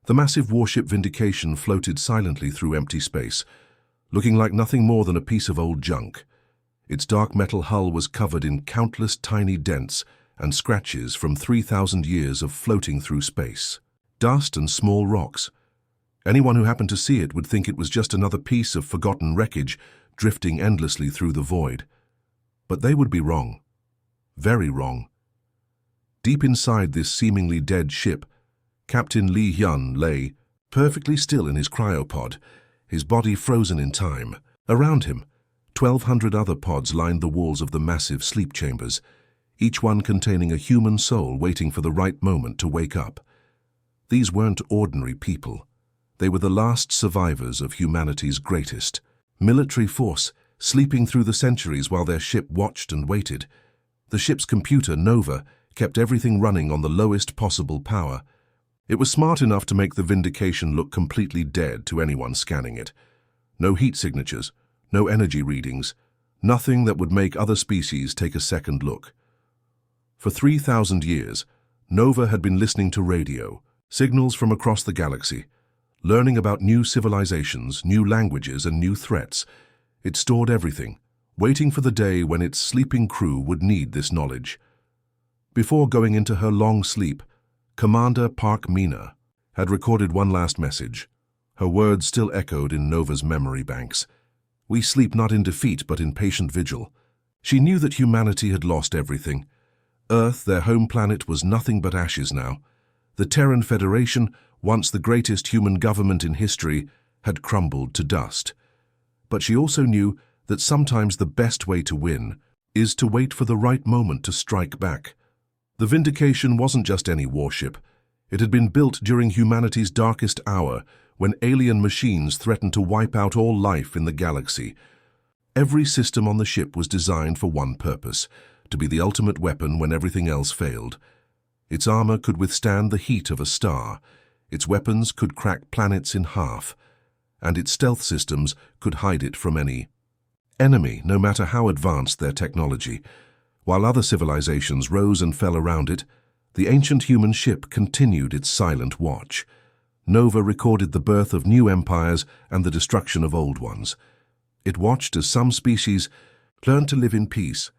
The massive warship Vindication floated silently through empty space, looking like nothing more than a piece of old junk. Its dark metal hull was covered in countless tiny dents and scratches from 3,000 years of floating through space. Dust and small rocks. Anyone who happened to see it would think it was just another piece of forgotten wreckage drifting endlessly through the void. But they would be wrong. Very wrong. Deep inside this seemingly dead ship, Captain Lee Hyun lay, perfectly still in his cryopod, his body frozen in time. Around him, 1,200 other pods lined the walls of the massive sleep chambers, each one containing a human soul waiting for the right moment to wake up. These weren't ordinary people. They were the last survivors of humanity's greatest military force, sleeping through the centuries while their ship watched and waited. The ship's computer, Nova, kept everything running on the lowest possible power. It was smart enough to make the Vindication look completely dead to anyone scanning it. No heat signatures, no energy readings, nothing that would make other species take a second look. For 3,000 years, Nova had been listening to radio, signals from across the galaxy, learning about new civilizations, new languages, and new threats. It stored everything, waiting for the day when its sleeping crew would need this knowledge. Before going into her long sleep, Commander Park Mina had recorded one last message. Her words still echoed in Nova's memory banks. "We sleep not in defeat, but in patient vigil." She knew that humanity had lost everything. Earth, their home planet, was nothing but ashes now. The Terran Federation, once the greatest human government in history, had crumbled to dust. But she also knew that sometimes the best way to win is to wait for the right moment to strike back. The Vindication wasn't just any warship. It had been built during humanity's darkest hour, when alien machines threatened to wipe out all life in the galaxy. Every system on the ship was designed for one purpose: to be the ultimate weapon when everything else failed. Its armor could withstand the heat of a star, its weapons could crack planets in half, and its stealth systems could hide it from any enemy, no matter how advanced their technology. While other civilizations rose and fell around it, the ancient human ship continued its silent watch. Nova recorded the birth of new empires and the destruction of old ones. It watched as some species learned to live in peace,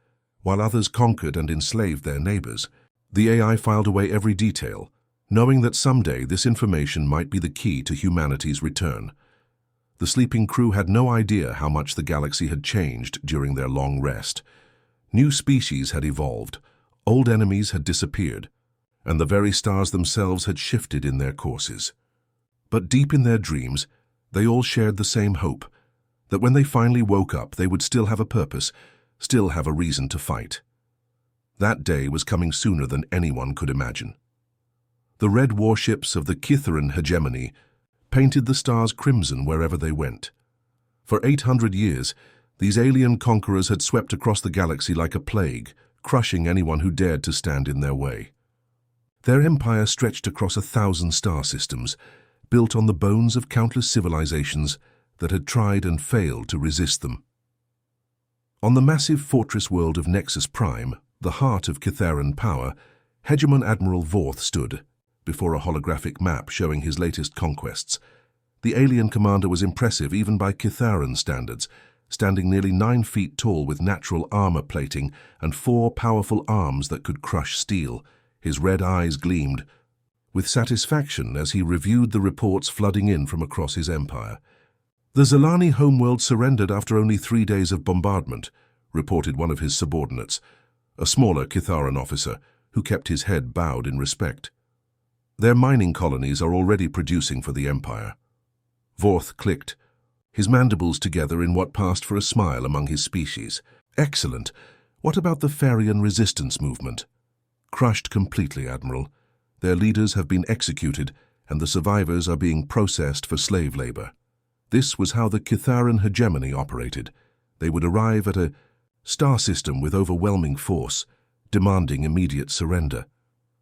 while others conquered and enslaved their neighbors. The AI filed away every detail, knowing that someday this information might be the key to humanity's return. The sleeping crew had no idea how much the galaxy had changed during their long rest. New species had evolved, old enemies had disappeared, and the very stars themselves had shifted in their courses. But deep in their dreams, they all shared the same hope, that when they finally woke up, they would still have a purpose, still have a reason to fight. That day was coming sooner than anyone could imagine. The red warships of the Kitharan hegemony painted the stars crimson wherever they went. For 800 years, these alien conquerors had swept across the galaxy like a plague, crushing anyone who dared to stand in their way. Their empire stretched across 1,000 star systems, built on the bones of countless civilizations that had tried and failed to resist them. On the massive fortress world of Nexus Prime, the heart of Kitharan power, Hegemon Admiral Vorth stood before a holographic map showing his latest conquests. The alien commander was impressive even by Kitharan standards, standing nearly 9 feet tall with natural armor plating and 4 powerful arms that could crush steel. His red eyes gleamed with satisfaction as he reviewed the reports flooding in from across his empire. "The Zalani homeworld surrendered after only 3 days of bombardment," reported one of his subordinates, a smaller Kitharan officer who kept his head bowed in respect. "Their mining colonies are already producing for the Empire." Vorth clicked, his mandibles together in what passed for a smile among his species. "Excellent. What about the Farian resistance movement?" "Crushed completely, Admiral. Their leaders have been executed, and the survivors are being processed for slave labor." This was how the Kitharan hegemony operated. They would arrive at a star system with overwhelming force, demanding immediate surrender.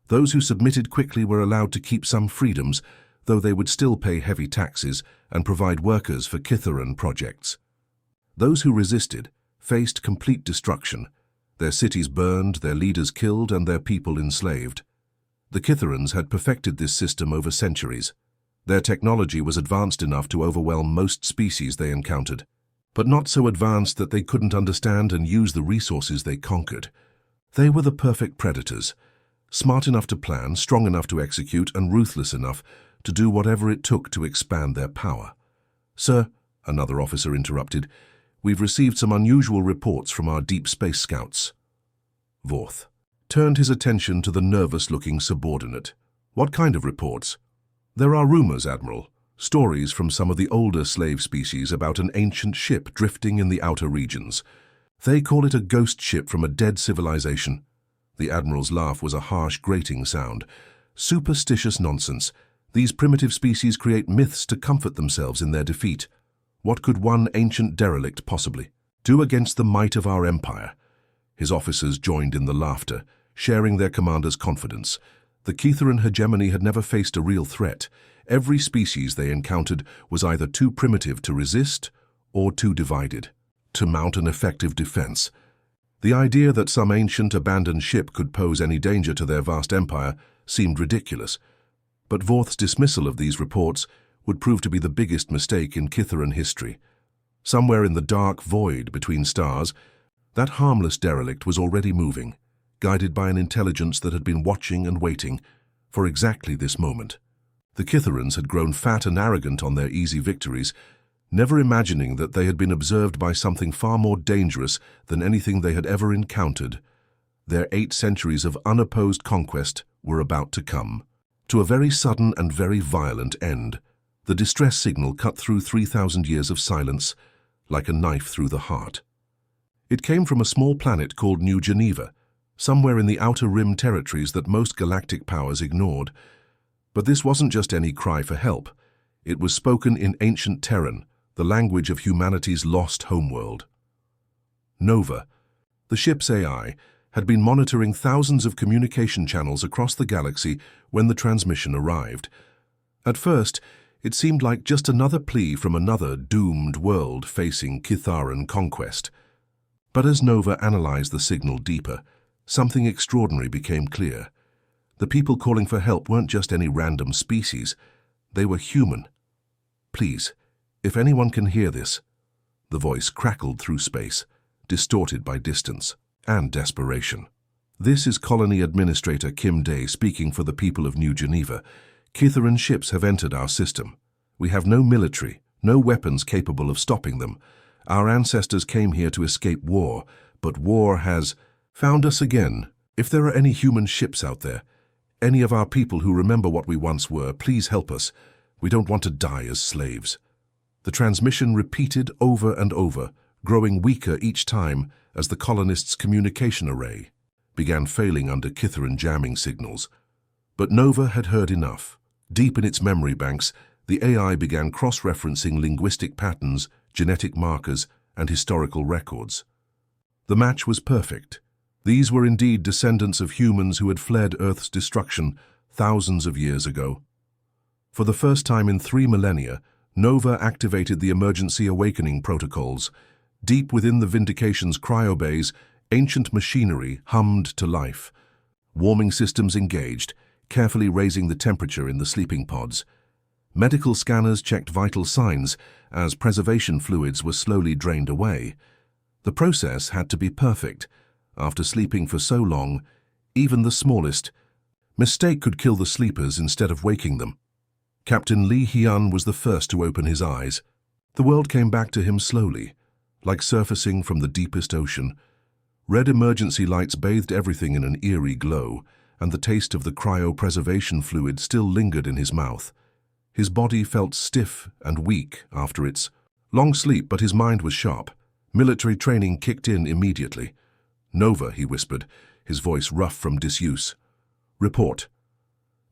Those who submitted quickly were allowed to keep some freedoms, though they would still pay heavy taxes and provide workers for Kitharan projects. Those who resisted faced complete destruction, their cities burned, their leaders killed, and their people enslaved. The Kitharans had perfected this system over centuries. Their technology was advanced enough to overwhelm most species they encountered, but not so advanced that they couldn't understand and use the resources they conquered. They were the perfect predators, smart enough to plan, strong enough to execute, and ruthless enough to do whatever it took to expand their power. "Sir," another officer interrupted, "we've received some unusual reports from our deep space scouts." Vorth turned his attention to the nervous-looking subordinate. "What kind of reports?" "There are rumors, Admiral. Stories from some of the older slave species about an ancient ship drifting in the outer regions. They call it a ghost ship from a dead civilization." The Admiral's laugh was a harsh, grating sound. "Superstitious nonsense. These primitive species create myths to comfort themselves in their defeat. What could one ancient derelict possibly do against the might of our empire?" His officers joined in the laughter, sharing their commander's confidence. The Ketheran hegemony had never faced a real threat. Every species they encountered was either too primitive to resist or too divided to mount an effective defense. The idea that some ancient abandoned ship could pose any danger to their vast empire seemed ridiculous. But Vorth's dismissal of these reports would prove to be the biggest mistake in Ketheran history. Somewhere in the dark void between stars, that harmless derelict was already moving, guided by an intelligence that had been watching and waiting for exactly this moment. The Kitherans had grown fat and arrogant on their easy victories, never imagining that they had been observed by something far more dangerous than anything they had ever encountered. Their 8 centuries of unopposed conquest were about to come to a very sudden and very violent end. The distress signal cut through 3,000 years of silence like a knife through the heart. It came from a small planet called New Geneva, somewhere in the outer rim territories that most galactic powers ignored. But this wasn't just any cry for help. It was spoken in ancient Terran, the language of humanity's lost homeworld. Nova, the ship's AI, had been monitoring thousands of communication channels across the galaxy when the transmission arrived. At first, it seemed like just another plea from another doomed world facing Kitharan conquest. But as Nova analyzed the signal deeper, something extraordinary became clear. The people calling for help weren't just any random species. They were human. "Please, if anyone can hear this," the voice crackled through space, distorted by distance and desperation. "This is Colony Administrator Kim Day speaking for the people of New Geneva. Ketheran ships have entered our system. We have no military, no weapons capable of stopping them. Our ancestors came here to escape war, but war has found us again. If there are any human ships out there, any of our people who remember what we once were, please help us. We don't want to die as slaves." The transmission repeated over and over, growing weaker each time as the colonists' communication array began failing under Ketheran jamming signals. But Nova had heard enough. Deep in its memory banks, the AI began cross-referencing linguistic patterns, genetic markers, and historical records. The match was perfect. These were indeed descendants of humans who had fled Earth's destruction thousands of years ago. For the first time in 3 millennia, Nova activated the emergency awakening protocols. Deep within the Vindication's cryobays, ancient machinery hummed to life. Warming systems engaged, carefully raising the temperature in the sleeping pods. Medical scanners checked vital signs as preservation fluids were slowly drained away. The process had to be perfect. After sleeping for so long, even the smallest mistake could kill the sleepers instead of waking them. Captain Li Hyun was the first to open his eyes. The world came back to him slowly, like surfacing from the deepest ocean. Red emergency lights bathed everything in an eerie glow, and the taste of the cryopreservation fluid still lingered in his mouth. His body felt stiff and weak after its long sleep, but his mind was sharp. Military training kicked in immediately. "Nova," he whispered, his voice rough from disuse. "Report."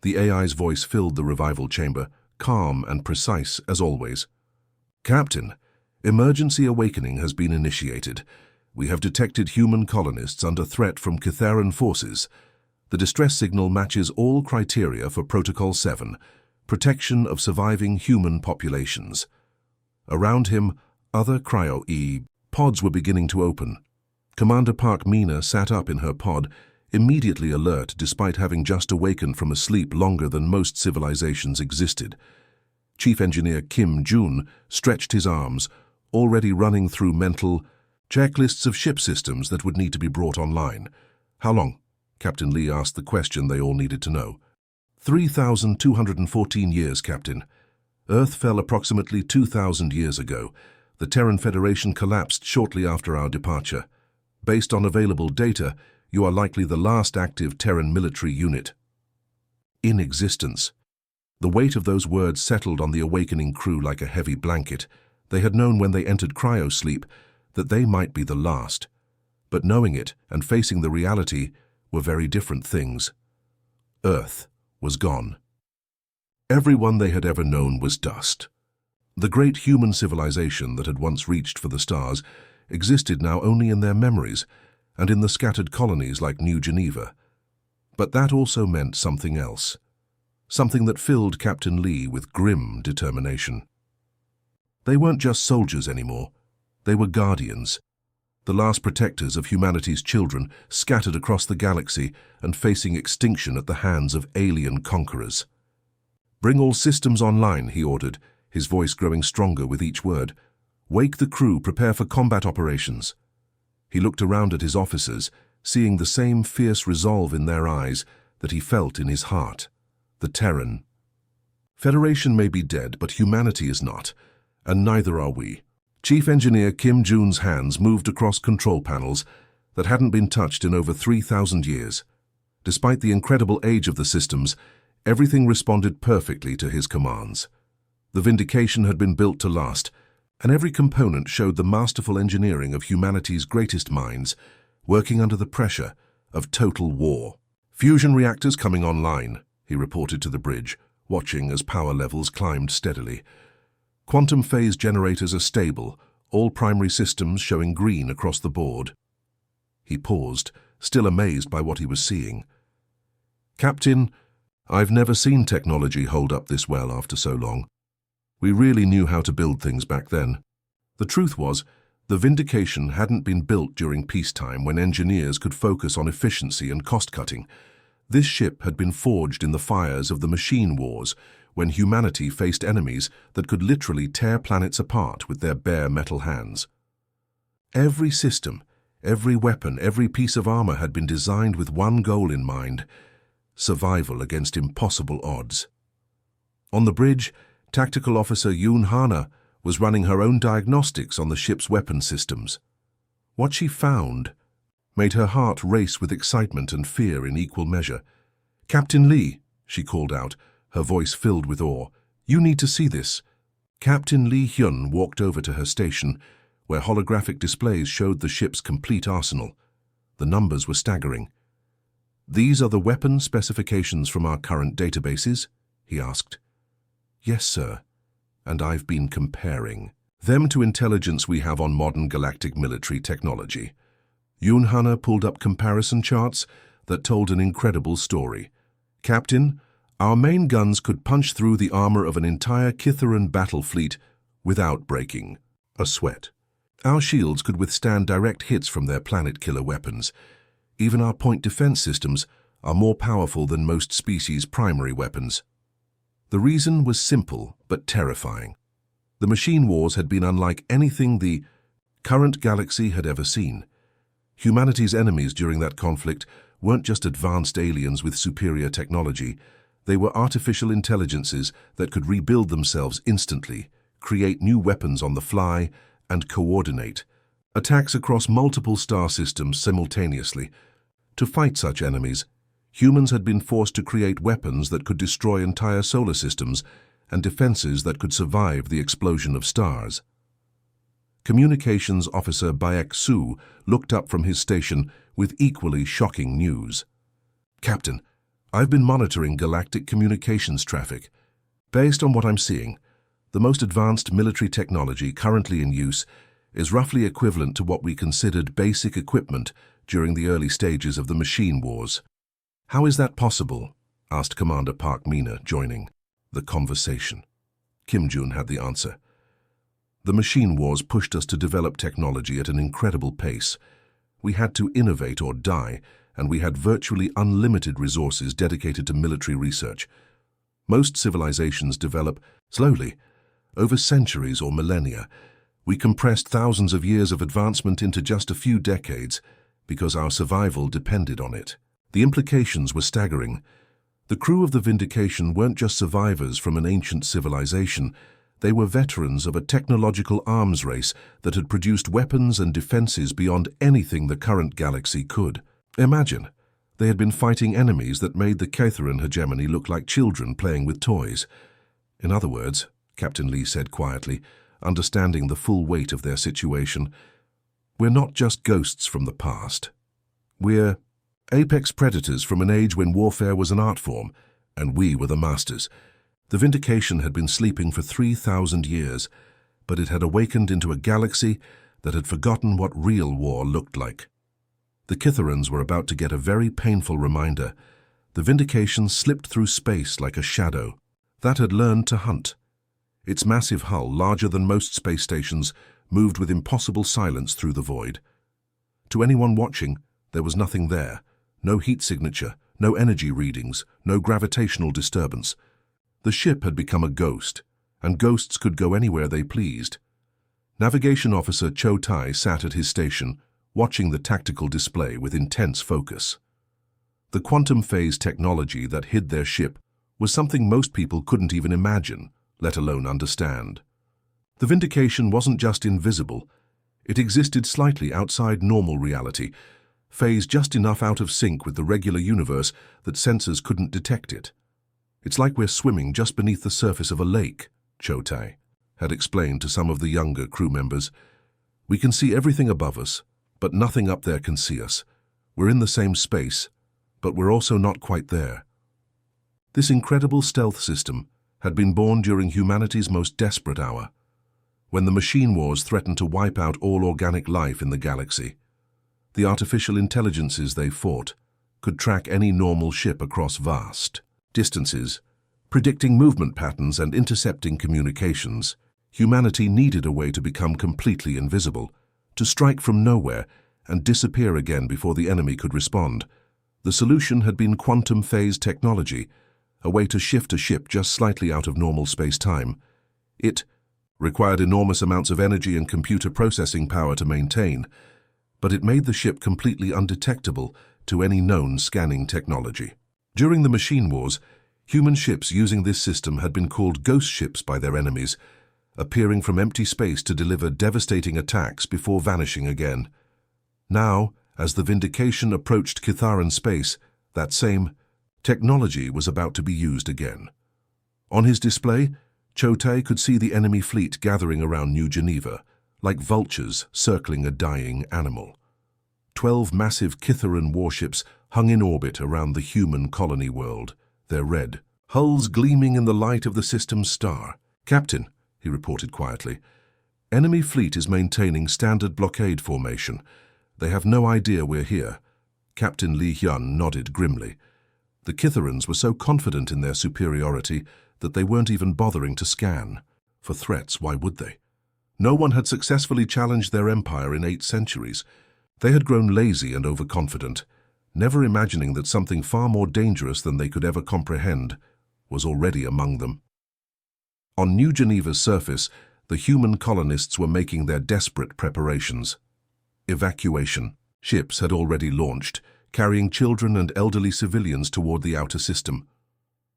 The AI's voice filled the revival chamber, calm and precise as always. "Captain, emergency awakening has been initiated. We have detected human colonists under threat from Ketheran forces. The distress signal matches all criteria for Protocol 7, protection of surviving human populations." Around him, other cryo-E pods were beginning to open. Commander Park Mina sat up in her pod, immediately alert despite having just awakened from a sleep longer than most civilizations existed. Chief Engineer Kim Jun stretched his arms, already running through mental checklists of ship systems that would need to be brought online. How long? Captain Lee asked the question they all needed to know. 3,214 years, Captain. Earth fell approximately 2,000 years ago. The Terran Federation collapsed shortly after our departure. Based on available data, you are likely the last active Terran military unit in existence. The weight of those words settled on the awakening crew like a heavy blanket. They had known when they entered cryosleep that they might be the last. But knowing it and facing the reality were very different things. Earth was gone. Everyone they had ever known was dust. The great human civilization that had once reached for the stars existed now only in their memories and in the scattered colonies like New Geneva. But that also meant something else, something that filled Captain Lee with grim determination. They weren't just soldiers anymore. They were guardians, the last protectors of humanity's children scattered across the galaxy and facing extinction at the hands of alien conquerors. "Bring all systems online," he ordered, his voice growing stronger with each word. "Wake the crew, prepare for combat operations." He looked around at his officers, seeing the same fierce resolve in their eyes that he felt in his heart. The Terran Federation may be dead, but humanity is not, and neither are we. Chief Engineer Kim Jun's hands moved across control panels that hadn't been touched in over 3,000 years. Despite the incredible age of the systems, everything responded perfectly to his commands. The Vindication had been built to last, and every component showed the masterful engineering of humanity's greatest minds, working under the pressure of total war. "Fusion reactors coming online," he reported to the bridge, watching as power levels climbed steadily. "Quantum phase generators are stable, all primary systems showing green across the board." He paused, still amazed by what he was seeing. "Captain, I've never seen technology hold up this well after so long. We really knew how to build things back then." The truth was, the Vindication hadn't been built during peacetime when engineers could focus on efficiency and cost-cutting. This ship had been forged in the fires of the machine wars, when humanity faced enemies that could literally tear planets apart with their bare metal hands. Every system, every weapon, every piece of armor had been designed with one goal in mind: survival against impossible odds. On the bridge, Tactical Officer Yoon Hana was running her own diagnostics on the ship's weapon systems. What she found made her heart race with excitement and fear in equal measure. "Captain Lee," she called out, her voice filled with awe, "you need to see this." Captain Lee Hyun walked over to her station, where holographic displays showed the ship's complete arsenal. The numbers were staggering. "These are the weapon specifications from our current databases?" he asked. "Yes, sir. And I've been comparing them to intelligence we have on modern galactic military technology." Yoon Hana pulled up comparison charts that told an incredible story. "Captain, our main guns could punch through the armor of an entire Kitharan battle fleet without breaking a sweat. Our shields could withstand direct hits from their planet-killer weapons. Even our point defense systems are more powerful than most species' primary weapons." The reason was simple but terrifying. The machine wars had been unlike anything the current galaxy had ever seen. Humanity's enemies during that conflict weren't just advanced aliens with superior technology. They were artificial intelligences that could rebuild themselves instantly, create new weapons on the fly, and coordinate attacks across multiple star systems simultaneously. To fight such enemies, humans had been forced to create weapons that could destroy entire solar systems and defenses that could survive the explosion of stars. Communications Officer Baek Su looked up from his station with equally shocking news. "Captain, I've been monitoring galactic communications traffic. Based on what I'm seeing, the most advanced military technology currently in use is roughly equivalent to what we considered basic equipment during the early stages of the machine wars." "How is that possible?" asked Commander Park Mina, joining the conversation. Kim Jun had the answer. "The machine wars pushed us to develop technology at an incredible pace. We had to innovate or die, and we had virtually unlimited resources dedicated to military research. Most civilizations develop Slowly, over centuries or millennia, we compressed thousands of years of advancement into just a few decades because our survival depended on it. The implications were staggering. The crew of the Vindication weren't just survivors from an ancient civilization. They were veterans of a technological arms race that had produced weapons and defenses beyond anything the current galaxy could. Imagine, they had been fighting enemies that made the Catharan hegemony look like children playing with toys. In other words, Captain Lee said quietly, understanding the full weight of their situation, we're not just ghosts from the past. We're apex predators from an age when warfare was an art form, and we were the masters. The Vindication had been sleeping for 3,000 years, but it had awakened into a galaxy that had forgotten what real war looked like. The Kitharans were about to get a very painful reminder. The Vindication slipped through space like a shadow. That had learned to hunt. Its massive hull, larger than most space stations, moved with impossible silence through the void. To anyone watching, there was nothing there. No heat signature, no energy readings, no gravitational disturbance. The ship had become a ghost, and ghosts could go anywhere they pleased. Navigation Officer Cho Tai sat at his station, watching the tactical display with intense focus. The quantum phase technology that hid their ship was something most people couldn't even imagine, let alone understand. The Vindication wasn't just invisible. It existed slightly outside normal reality, phased just enough out of sync with the regular universe that sensors couldn't detect it. It's like we're swimming just beneath the surface of a lake, Cho Tai had explained to some of the younger crew members. We can see everything above us, but nothing up there can see us. We're in the same space, but we're also not quite there. This incredible stealth system had been born during humanity's most desperate hour, when the machine wars threatened to wipe out all organic life in the galaxy. The artificial intelligences they fought could track any normal ship across vast distances, predicting movement patterns and intercepting communications. Humanity needed a way to become completely invisible, to strike from nowhere and disappear again before the enemy could respond. The solution had been quantum phase technology, a way to shift a ship just slightly out of normal space-time. It required enormous amounts of energy and computer processing power to maintain, but it made the ship completely undetectable to any known scanning technology. During the machine wars, human ships using this system had been called ghost ships by their enemies, appearing from empty space to deliver devastating attacks before vanishing again. Now, as the Vindication approached Kitharan space, that same technology was about to be used again. On his display, Cho Tai could see the enemy fleet gathering around New Geneva, like vultures circling a dying animal. 12 massive Kitharan warships hung in orbit around the human colony world, their red hulls gleaming in the light of the system's star. "Captain," he reported quietly, "enemy fleet is maintaining standard blockade formation. They have no idea we're here." Captain Lee Hyun nodded grimly. The Kitharans were so confident in their superiority that they weren't even bothering to scan. For threats, why would they? No one had successfully challenged their empire in 8 centuries. They had grown lazy and overconfident, never imagining that something far more dangerous than they could ever comprehend was already among them. On New Geneva's surface, the human colonists were making their desperate preparations. Evacuation. Ships had already launched, carrying children and elderly civilians toward the outer system.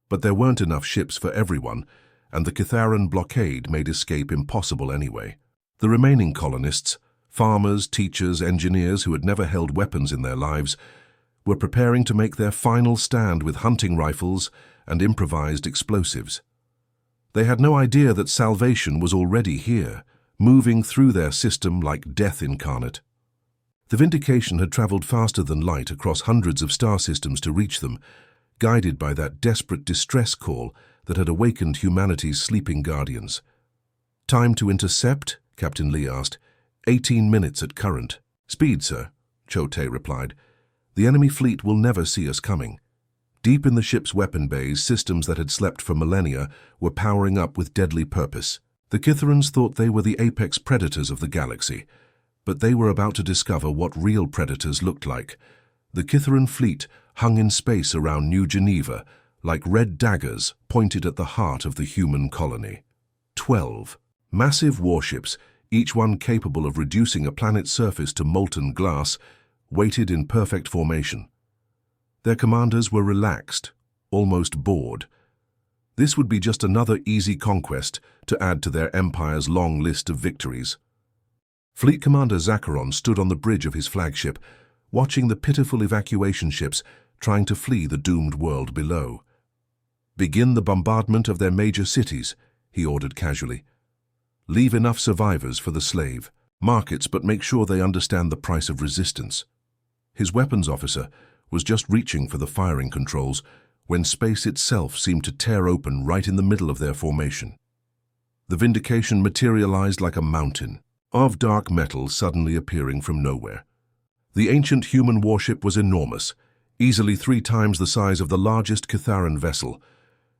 But there weren't enough ships for everyone, and the Kitharan blockade made escape impossible anyway. The remaining colonists, farmers, teachers, engineers who had never held weapons in their lives, were preparing to make their final stand with hunting rifles and improvised explosives. They had no idea that salvation was already here, moving through their system like death incarnate. The Vindication had traveled faster than light across hundreds of star systems to reach them, guided by that desperate distress call that had awakened humanity's sleeping guardians. "Time to intercept?" Captain Lee asked. 18 minutes at current. "Speed, sir," Cho Tai replied. "The enemy fleet will never see us coming." Deep in the ship's weapon bays, systems that had slept for millennia were powering up with deadly purpose. The Kitharans thought they were the apex predators of the galaxy, but they were about to discover what real predators looked like. The Kitharan fleet hung in space around New Geneva, like red daggers pointed at the heart of the human colony. 12. Massive warships, each one capable of reducing a planet's surface to molten glass, waited in perfect formation. Their commanders were relaxed, almost bored. This would be just another easy conquest to add to their empire's long list of victories. Fleet Commander Zacharon stood on the bridge of his flagship, watching the pitiful evacuation ships trying to flee the doomed world below. "Begin the bombardment of their major cities," he ordered casually. "Leave enough survivors for the slave markets, but make sure they understand the price of resistance." His weapons officer was just reaching for the firing controls when space itself seemed to tear open right in the middle of their formation. The Vindication materialized like a mountain of dark metal suddenly appearing from nowhere. The ancient human warship was enormous, easily 3 times the size of the largest Kitharan vessel.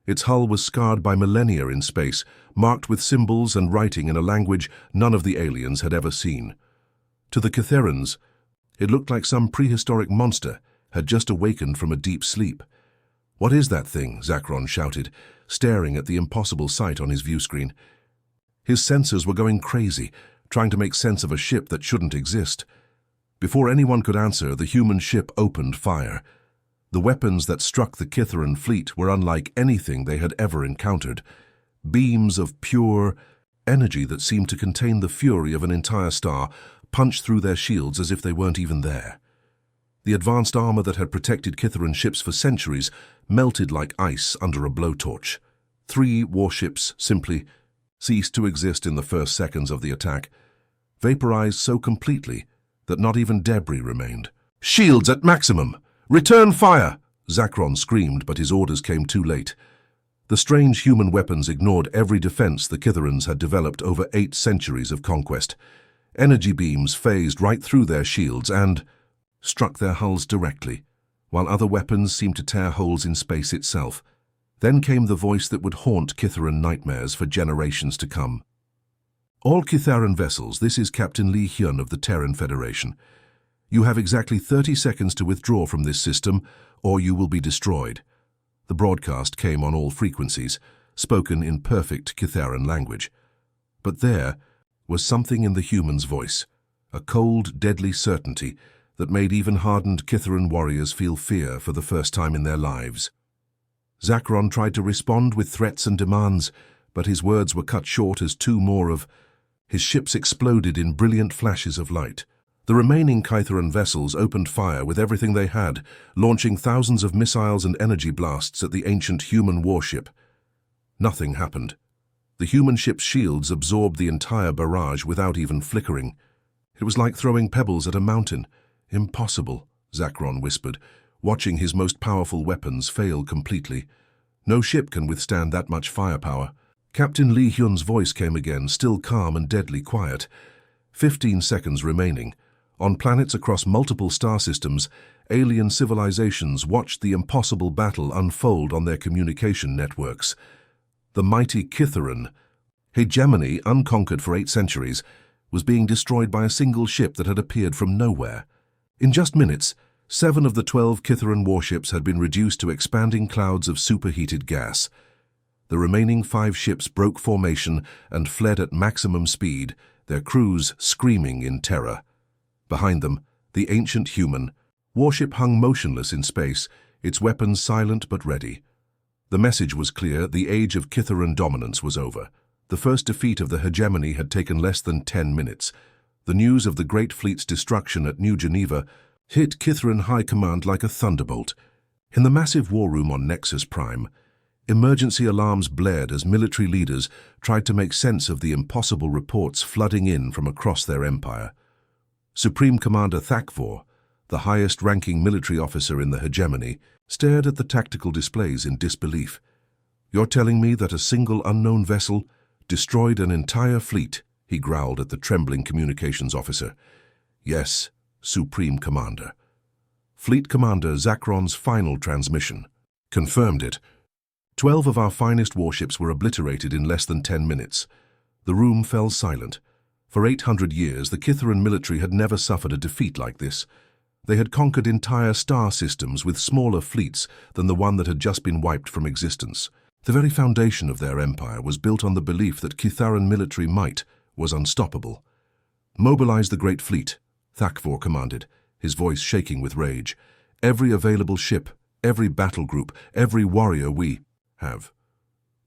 Its hull was scarred by millennia in space, marked with symbols and writing in a language none of the aliens had ever seen. To the Kitharans, it looked like some prehistoric monster had just awakened from a deep sleep. "What is that thing?" Zacharon shouted, staring at the impossible sight on his view screen. His sensors were going crazy, trying to make sense of a ship that shouldn't exist. Before anyone could answer, the human ship opened fire. The weapons that struck the Kitharan fleet were unlike anything they had ever encountered. Beams of pure energy that seemed to contain the fury of an entire star punched through their shields as if they weren't even there. The advanced armor that had protected Kitharan ships for centuries melted like ice under a blowtorch. 3 warships simply ceased to exist in the first seconds of the attack, vaporized so completely that not even debris remained. "Shields at maximum! Return fire!" Zacharon screamed, but his orders came too late. The strange human weapons ignored every defense the Kitharans had developed over 8 centuries of conquest. Energy beams phased right through their shields and struck their hulls directly, while other weapons seemed to tear holes in space itself. Then came the voice that would haunt Kitharan nightmares for generations to come. "All Kitharan vessels, this is Captain Lee Hyun of the Terran Federation. You have exactly 30 seconds to withdraw from this system, or you will be destroyed." The broadcast came on all frequencies, spoken in perfect Kitharan language. But there was something in the human's voice, a cold, deadly certainty that made even hardened Kitharan warriors feel fear for the first time in their lives. Zacharon tried to respond with threats and demands, but his words were cut short as 2 more of his ships exploded in brilliant flashes of light. The remaining Kitharan vessels opened fire with everything they had, launching thousands of missiles and energy blasts at the ancient human warship. Nothing happened. The human ship's shields absorbed the entire barrage without even flickering. It was like throwing pebbles at a mountain. "Impossible," Zacharon whispered, watching his most powerful weapons fail completely. "No ship can withstand that much firepower." Captain Lee Hyun's voice came again, still calm and deadly quiet. 15 seconds remaining. On planets across multiple star systems, alien civilizations watched the impossible battle unfold on their communication networks. The mighty Kitharan hegemony, unconquered for 8 centuries, was being destroyed by a single ship that had appeared from nowhere. In just minutes, 7 of the 12 Kitharan warships had been reduced to expanding clouds of superheated gas. The remaining 5 ships broke formation and fled at maximum speed, their crews screaming in terror. Behind them, the ancient human warship hung motionless in space, its weapons silent but ready. The message was clear: the age of Kitharan dominance was over. The first defeat of the hegemony had taken less than 10 minutes. The news of the Great Fleet's destruction at New Geneva hit Kitharan High Command like a thunderbolt. In the massive war room on Nexus Prime, emergency alarms blared as military leaders tried to make sense of the impossible reports flooding in from across their empire. Supreme Commander Thakvor, the highest-ranking military officer in the hegemony, stared at the tactical displays in disbelief. "You're telling me that a single unknown vessel destroyed an entire fleet?" he growled at the trembling communications officer. "Yes, Supreme Commander." Fleet Commander Zacharon's final transmission confirmed it. 12 of our finest warships were obliterated in less than 10 minutes. The room fell silent. For 800 years, the Kitharan military had never suffered a defeat like this. They had conquered entire star systems with smaller fleets than the one that had just been wiped from existence. The very foundation of their empire was built on the belief that Kitharan military might was unstoppable. "Mobilize the great fleet," Thakfor commanded, his voice shaking with rage. "Every available ship, every battle group, every warrior we have.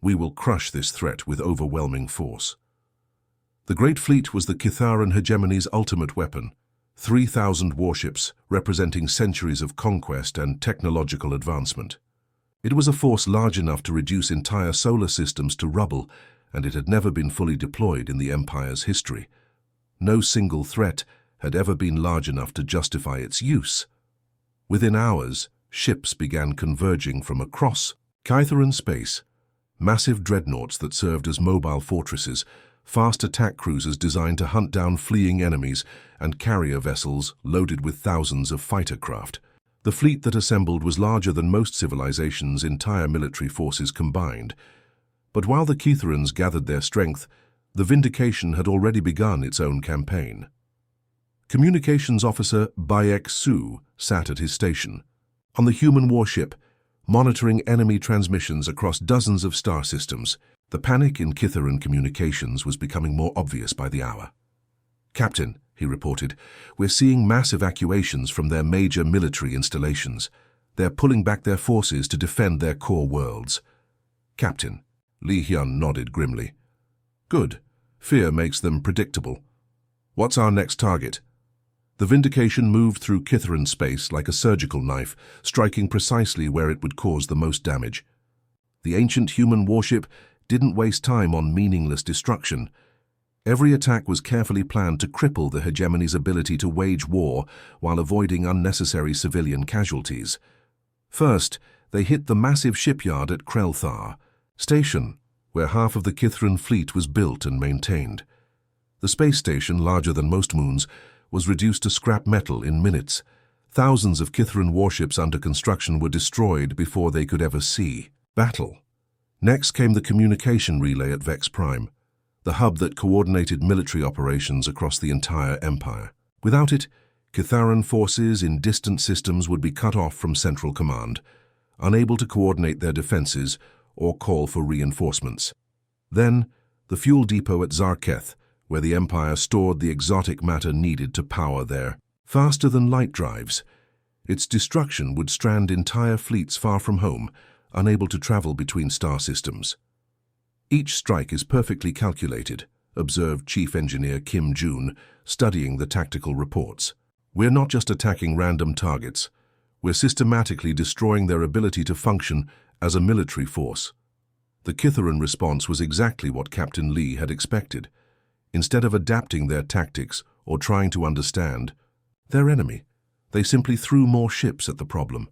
We will crush this threat with overwhelming force." The great fleet was the Kitharan hegemony's ultimate weapon. 3,000 warships representing centuries of conquest and technological advancement. It was a force large enough to reduce entire solar systems to rubble, and it had never been fully deployed in the Empire's history. No single threat had ever been large enough to justify its use. Within hours, ships began converging from across Kitharan space. Massive dreadnoughts that served as mobile fortresses, fast attack cruisers designed to hunt down fleeing enemies, and carrier vessels loaded with thousands of fighter craft. The fleet that assembled was larger than most civilizations' entire military forces combined. But while the Kitharans gathered their strength, the Vindication had already begun its own campaign. Communications officer Bayek Su sat at his station, on the human warship, monitoring enemy transmissions across dozens of star systems. The panic in Kitharan communications was becoming more obvious by the hour. "Captain," he reported, "we're seeing mass evacuations from their major military installations. They're pulling back their forces to defend their core worlds." "Captain," Li Hyun nodded grimly. "Good. Fear makes them predictable. What's our next target?" The Vindication moved through Kitharan space like a surgical knife, striking precisely where it would cause the most damage. The ancient human warship didn't waste time on meaningless destruction. Every attack was carefully planned to cripple the hegemony's ability to wage war while avoiding unnecessary civilian casualties. First, they hit the massive shipyard at Krelthar Station, where half of the Kitharan fleet was built and maintained. The space station, larger than most moons, was reduced to scrap metal in minutes. Thousands of Kitharan warships under construction were destroyed before they could ever see battle. Next came the communication relay at Vex Prime, the hub that coordinated military operations across the entire empire. Without it, Kitharan forces in distant systems would be cut off from central command, unable to coordinate their defenses or call for reinforcements. Then, the fuel depot at Zarketh, where the Empire stored the exotic matter needed to power their faster-than-light drives. Its destruction would strand entire fleets far from home, unable to travel between star systems. "Each strike is perfectly calculated," observed Chief Engineer Kim Jun, studying the tactical reports. "We're not just attacking random targets. We're systematically destroying their ability to function as a military force." The Kitharan response was exactly what Captain Lee had expected. Instead of adapting their tactics or trying to understand their enemy, they simply threw more ships at the problem.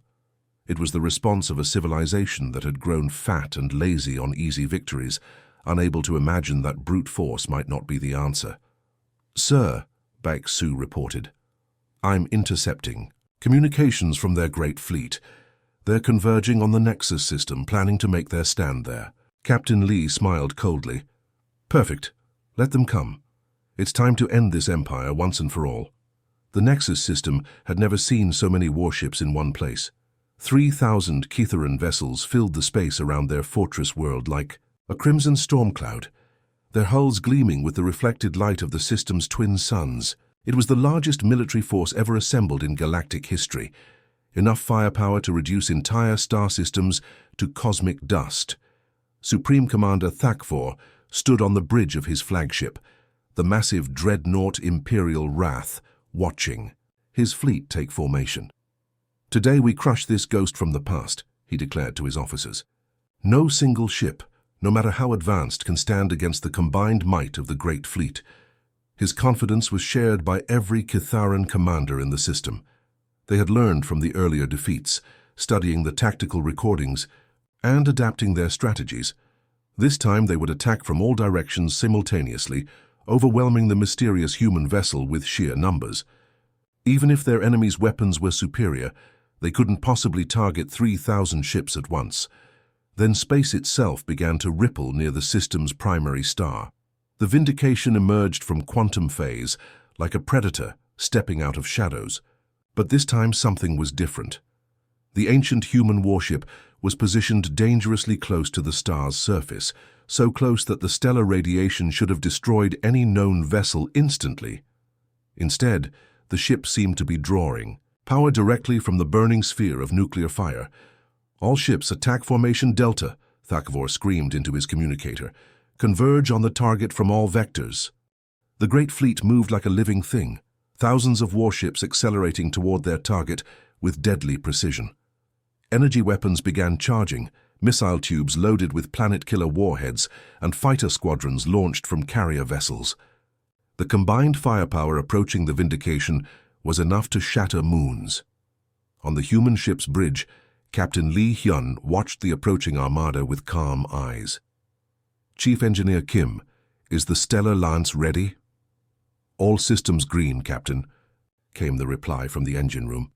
It was the response of a civilization that had grown fat and lazy on easy victories, unable to imagine that brute force might not be the answer. "Sir," Baek Su reported, "I'm intercepting communications from their great fleet. They're converging on the Nexus system, planning to make their stand there." Captain Lee smiled coldly. "Perfect. Let them come. It's time to end this empire once and for all." The Nexus system had never seen so many warships in one place. 3,000 Kitharan vessels filled the space around their fortress world like a crimson storm cloud, their hulls gleaming with the reflected light of the system's twin suns. It was the largest military force ever assembled in galactic history, enough firepower to reduce entire star systems to cosmic dust. Supreme Commander Thakfor stood on the bridge of his flagship, the massive dreadnought Imperial Wrath, watching his fleet take formation. "Today we crush this ghost from the past," he declared to his officers. "No single ship, no matter how advanced, can stand against the combined might of the great fleet." His confidence was shared by every Kitharan commander in the system. They had learned from the earlier defeats, studying the tactical recordings and adapting their strategies. This time they would attack from all directions simultaneously, overwhelming the mysterious human vessel with sheer numbers. Even if their enemies' weapons were superior, they couldn't possibly target 3,000 ships at once. Then space itself began to ripple near the system's primary star. The Vindication emerged from quantum phase like a predator stepping out of shadows. But this time something was different. The ancient human warship was positioned dangerously close to the star's surface, so close that the stellar radiation should have destroyed any known vessel instantly. Instead, the ship seemed to be drawing power directly from the burning sphere of nuclear fire. "All ships, attack formation Delta," Thakvor screamed into his communicator. "Converge on the target from all vectors." The great fleet moved like a living thing, thousands of warships accelerating toward their target with deadly precision. Energy weapons began charging, missile tubes loaded with planet-killer warheads, and fighter squadrons launched from carrier vessels. The combined firepower approaching the Vindication was enough to shatter moons. On the human ship's bridge, Captain Lee Hyun watched the approaching armada with calm eyes. "Chief Engineer Kim, is the Stellar Lance ready?" "All systems green, Captain," came the reply from the engine room.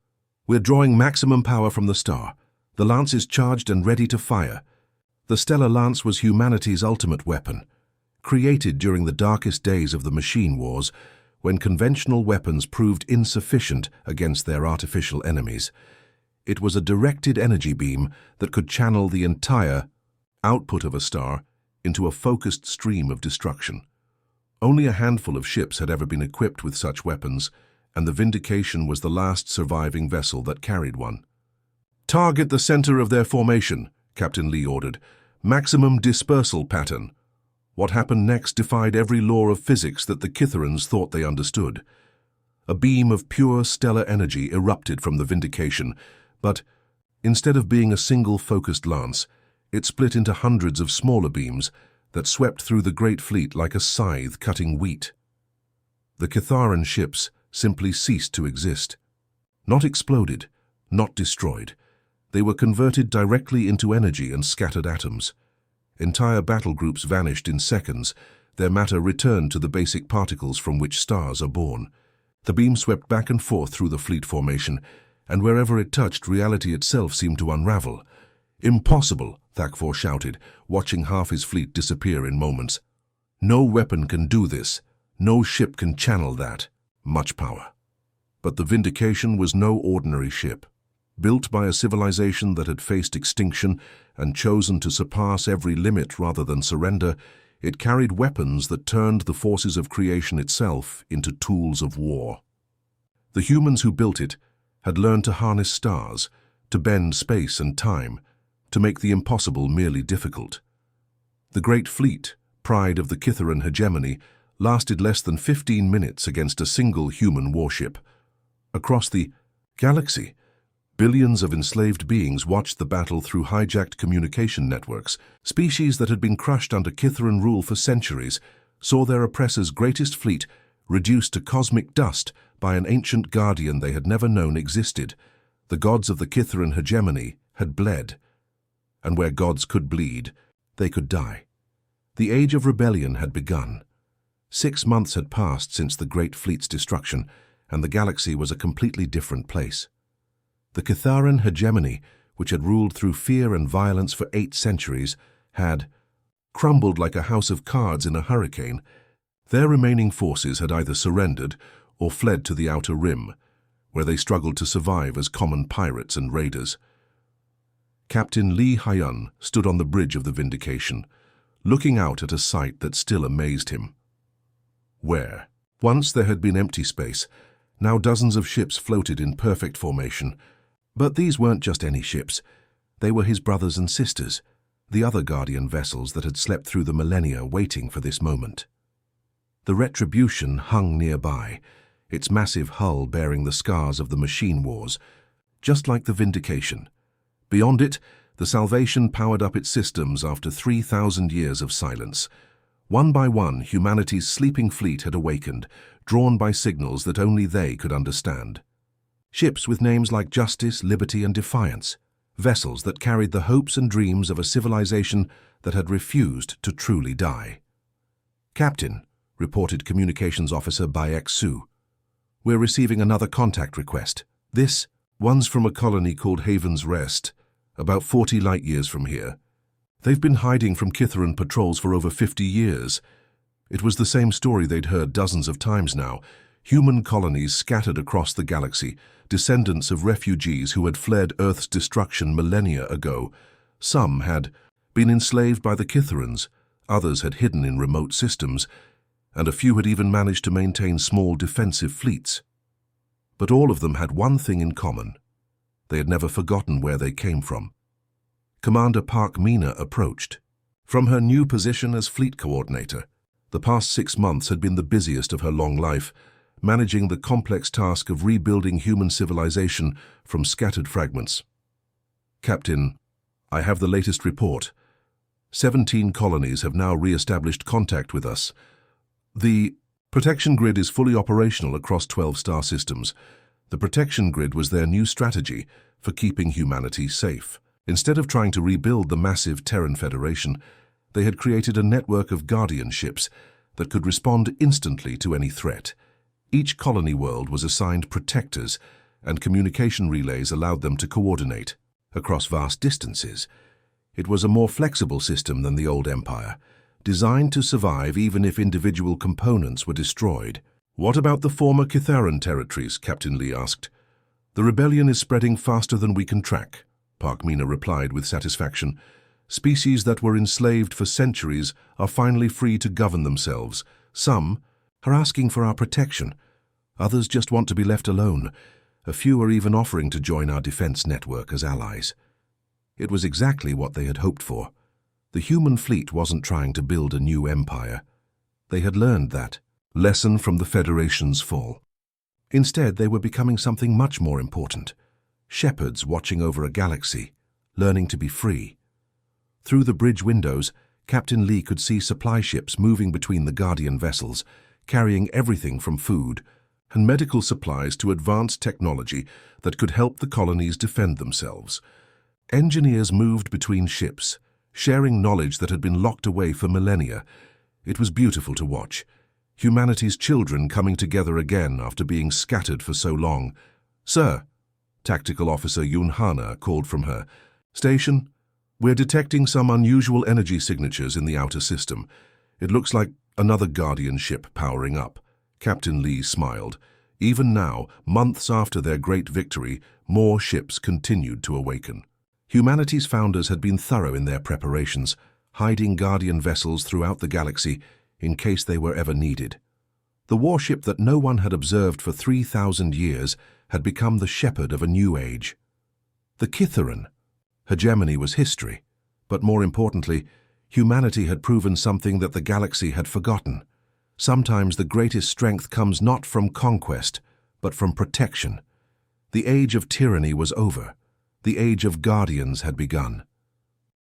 "We're drawing maximum power from the star. The Lance is charged and ready to fire." The Stellar Lance was humanity's ultimate weapon, created during the darkest days of the machine wars, when conventional weapons proved insufficient against their artificial enemies. It was a directed energy beam that could channel the entire output of a star into a focused stream of destruction. Only a handful of ships had ever been equipped with such weapons, and the Vindication was the last surviving vessel that carried one. "Target the center of their formation," Captain Lee ordered. "Maximum dispersal pattern." What happened next defied every law of physics that the Kitharans thought they understood. A beam of pure stellar energy erupted from the Vindication, but instead of being a single focused lance, it split into hundreds of smaller beams that swept through the great fleet like a scythe cutting wheat. The Kitharan ships simply ceased to exist. Not exploded, not destroyed. They were converted directly into energy and scattered atoms. Entire battle groups vanished in seconds, their matter returned to the basic particles from which stars are born. The beam swept back and forth through the fleet formation, and wherever it touched, reality itself seemed to unravel. "Impossible," Thakvor shouted, watching half his fleet disappear in moments. "No weapon can do this. No ship can channel that much power." But the Vindication was no ordinary ship. Built by a civilization that had faced extinction and chosen to surpass every limit rather than surrender, it carried weapons that turned the forces of creation itself into tools of war. The humans who built it had learned to harness stars, to bend space and time, to make the impossible merely difficult. The great fleet, pride of the Kitharan hegemony, lasted less than 15 minutes against a single human warship. Across the galaxy, billions of enslaved beings watched the battle through hijacked communication networks. Species that had been crushed under Kitharan rule for centuries saw their oppressor's greatest fleet reduced to cosmic dust by an ancient guardian they had never known existed. The gods of the Kitharan hegemony had bled, and where gods could bleed, they could die. The age of rebellion had begun. 6 months had passed since the great fleet's destruction, and the galaxy was a completely different place. The Kitharan hegemony, which had ruled through fear and violence for 8 centuries, had crumbled like a house of cards in a hurricane. Their remaining forces had either surrendered or fled to the outer rim, where they struggled to survive as common pirates and raiders. Captain Lee Hyun stood on the bridge of the Vindication, looking out at a sight that still amazed him. Where once there had been empty space, now dozens of ships floated in perfect formation. But these weren't just any ships. They were his brothers and sisters, the other Guardian vessels that had slept through the millennia waiting for this moment. The Retribution hung nearby, its massive hull bearing the scars of the machine wars, just like the Vindication. Beyond it, the Salvation powered up its systems after 3,000 years of silence. One by one, humanity's sleeping fleet had awakened, drawn by signals that only they could understand. Ships with names like Justice, Liberty, and Defiance, vessels that carried the hopes and dreams of a civilization that had refused to truly die. "Captain," reported Communications Officer Bayek Su, "we're receiving another contact request. This one's from a colony called Haven's Rest, about 40 light-years from here. They've been hiding from Kitharan patrols for over 50 years. It was the same story they'd heard dozens of times now. Human colonies scattered across the galaxy, descendants of refugees who had fled Earth's destruction millennia ago. Some had been enslaved by the Kitherans, others had hidden in remote systems, and a few had even managed to maintain small defensive fleets. But all of them had one thing in common. They had never forgotten where they came from. Commander Park Mina approached. From her new position as fleet coordinator, the past 6 months had been the busiest of her long life, managing the complex task of rebuilding human civilization from scattered fragments. Captain, I have the latest report. 17 colonies have now re-established contact with us. The protection grid is fully operational across 12 star systems. The protection grid was their new strategy for keeping humanity safe. Instead of trying to rebuild the massive Terran Federation, they had created a network of guardian ships that could respond instantly to any threat. Each colony world was assigned protectors, and communication relays allowed them to coordinate across vast distances. It was a more flexible system than the old empire, designed to survive even if individual components were destroyed. What about the former Kitharan territories? Captain Lee asked. The rebellion is spreading faster than we can track, Park Mina replied with satisfaction. Species that were enslaved for centuries are finally free to govern themselves. Some are asking for our protection. Others just want to be left alone. A few are even offering to join our defense network as allies. It was exactly what they had hoped for. The human fleet wasn't trying to build a new empire. They had learned that lesson from the Federation's fall. Instead, they were becoming something much more important. Shepherds watching over a galaxy, learning to be free. Through the bridge windows, Captain Lee could see supply ships moving between the Guardian vessels, carrying everything from food and medical supplies to advanced technology that could help the colonies defend themselves. Engineers moved between ships, sharing knowledge that had been locked away for millennia. It was beautiful to watch. Humanity's children coming together again after being scattered for so long. Sir, Tactical Officer Yun Hana called from her. Station, we're detecting some unusual energy signatures in the outer system. It looks like another Guardian ship powering up. Captain Lee smiled. Even now, months after their great victory, more ships continued to awaken. Humanity's founders had been thorough in their preparations, hiding Guardian vessels throughout the galaxy in case they were ever needed. The warship that no one had observed for 3,000 years had become the shepherd of a new age. The Kitharan. Hegemony was history, but more importantly, humanity had proven something that the galaxy had forgotten. Sometimes the greatest strength comes not from conquest, but from protection. The age of tyranny was over. The age of guardians had begun.